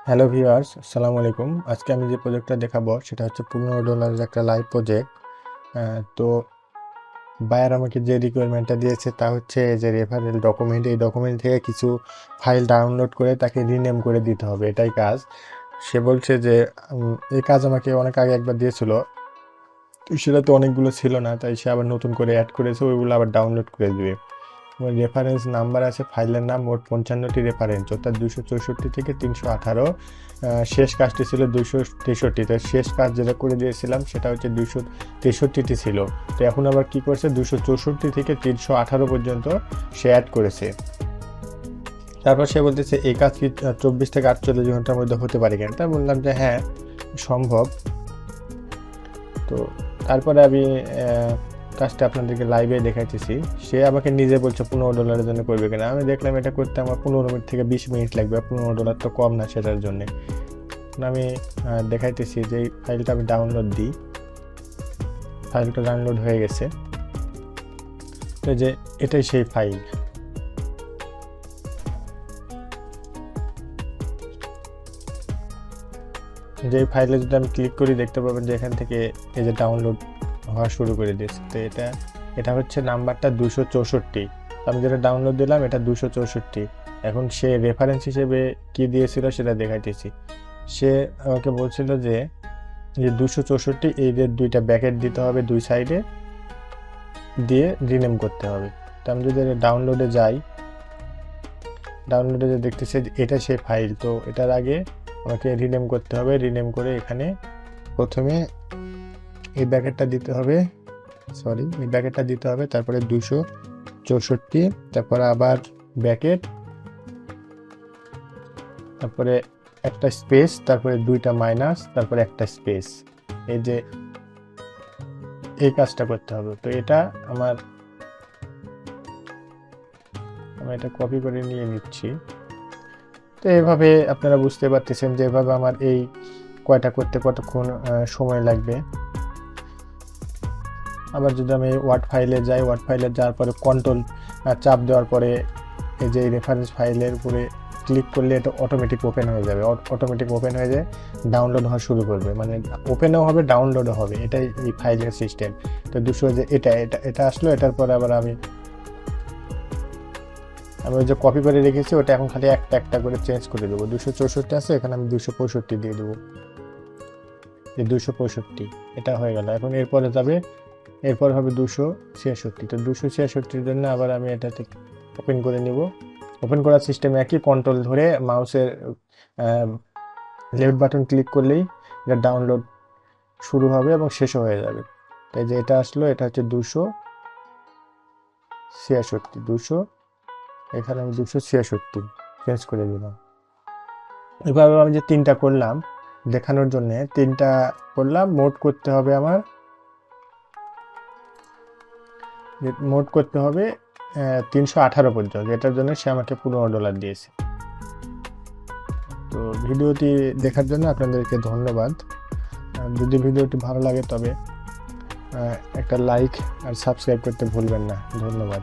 Hello viewers, আসসালামু আলাইকুম। আজকে আমি যে প্রজেক্টটা দেখাবো সেটা হচ্ছে $15 একটা লাইভ প্রজেক্ট। তো বায়ার আমাকে যে রিকোয়ারমেন্টটা দিয়েছে তা হচ্ছে যে রেফারেল ডকুমেন্ট, এই ডকুমেন্ট থেকে কিছু ফাইল ডাউনলোড করে তাকে রিনেম করে দিতে হবে, এটাই কাজ। সে বলছে যে এই কাজ আমাকে অনেক আগে একবার দিয়েছিল, তো সেটা তো অনেকগুলো ছিল না, তাই সে আবার নতুন করে অ্যাড করেছে, ওইগুলো আবার ডাউনলোড করে দিবে। রেফারেন্স নাম্বার আছে, ফাইলের নাম, মোট 55টি রেফারেন্স, অর্থাৎ 264 থেকে 318। শেষ কাজটি ছিল 263, তো শেষ কাজ যেটা করে দিয়েছিলাম সেটা হচ্ছে 263টি ছিল। তো এখন আবার কি করছে, 264 থেকে 318 পর্যন্ত সে অ্যাড করেছে। তারপর সে বলতেছে এই কাজ কি 24 থেকে 48 ঘন্টার মধ্যে হতে পারে কিনা। তা বললাম যে হ্যাঁ, সম্ভব। তো তারপরে আমি কাজটা আপনাদেরকে লাইভে দেখাইতেছি। সে আমাকে নিজে বলছে $15 জন্য করবে কিনা। আমি দেখলাম এটা করতে আমার 15 মিনিট থেকে 20 মিনিট লাগবে, $15 তো কম না সেটার জন্যে। আমি দেখাইতেছি যে এই ফাইলটা আমি ডাউনলোড দিই। ফাইলটা ডাউনলোড হয়ে গেছে। তো যে এটাই সেই ফাইল। যে ফাইলে যদি আমি ক্লিক করি দেখতে পাবেন যে এখান থেকে এই যে ডাউনলোড হওয়া শুরু করে দিয়েছে। তো এটা হচ্ছে নাম্বারটা 264। আমি যেটা ডাউনলোড দিলাম এটা 264। এখন সে রেফারেন্স হিসেবে কি দিয়েছিল সেটা দেখাইতেছি। সে আমাকে বলছিল যে 264 এই যে দুইটা ব্যাকেট দিতে হবে, দুই সাইডে দিয়ে রিনেম করতে হবে। তো আমি যদি ডাউনলোডে যাই, ডাউনলোডে যে দেখতেছি এটা সেই ফাইল। তো এটার আগে আমাকে রিনেম করতে হবে। রিনেম করে এখানে প্রথমে এই ব্যাকেটটা দিতে হবে, এই ব্যাকেটটা দিতে হবে, তারপরে 264, তারপরে আবার ব্যাকেট, তারপরে একটা স্পেস, তারপরে দুইটা মাইনাস, তারপরে একটা স্পেস। এই যে এই কাজটা করতে হবে। তো এটা আমি এটা কপি করে নিয়ে নিচ্ছি। তো এভাবে আপনারা বুঝতে পারতেছেন যে এভাবে আমার এই কয়টা করতে কতক্ষণ সময় লাগবে। আবার যদি আমি ওয়ার্ড ফাইলে যাই, ওয়ার্ড ফাইলে যাওয়ার পরে কন্ট্রোল চাপ দেওয়ার পরে এই যে রেফারেন্স ফাইলের উপরে ক্লিক করলে এটা অটোমেটিক ওপেন হয়ে যাবে। অটোমেটিক ওপেন হয়ে যায়, ডাউনলোড হওয়া শুরু করবে, মানে ওপেনও হবে ডাউনলোডও হবে, এটাই এই ফাইলের সিস্টেম। তো 200 যে এটা আসলো, এটার পরে আবার আমি ওই যে কপি করে রেখেছি ওটা এখন খালি একটা একটা করে চেঞ্জ করে দেবো। 264 আছে, এখানে আমি 265 দিয়ে দেবো। এই 265 এটা হয়ে গেল। এখন এরপরে যাবে, এরপর হবে 266। তো 266-র জন্য আবার আমি এটাতে ওপেন করে নিব। ওপেন করার সিস্টেম একই, কন্ট্রোল ধরে মাউসের লেফট বাটন ক্লিক করলেই এটা ডাউনলোড শুরু হবে এবং শেষও হয়ে যাবে। তাই যে এটা আসলো, এটা হচ্ছে 266, এখানে আমি 266 চেঞ্জ করে দিলাম। এভাবে আমি যে 3টা করলাম দেখানোর জন্য, 3টা করলাম। মোড করতে হবে আমার, মোড করতে হবে 318 পর্যন্ত, এটার জন্য সে আমাকে $15 দিয়েছে। তো ভিডিওটি দেখার জন্য আপনাদেরকে ধন্যবাদ। যদি ভিডিওটি ভালো লাগে তবে একটা লাইক আর সাবস্ক্রাইব করতে ভুলবেন না। ধন্যবাদ।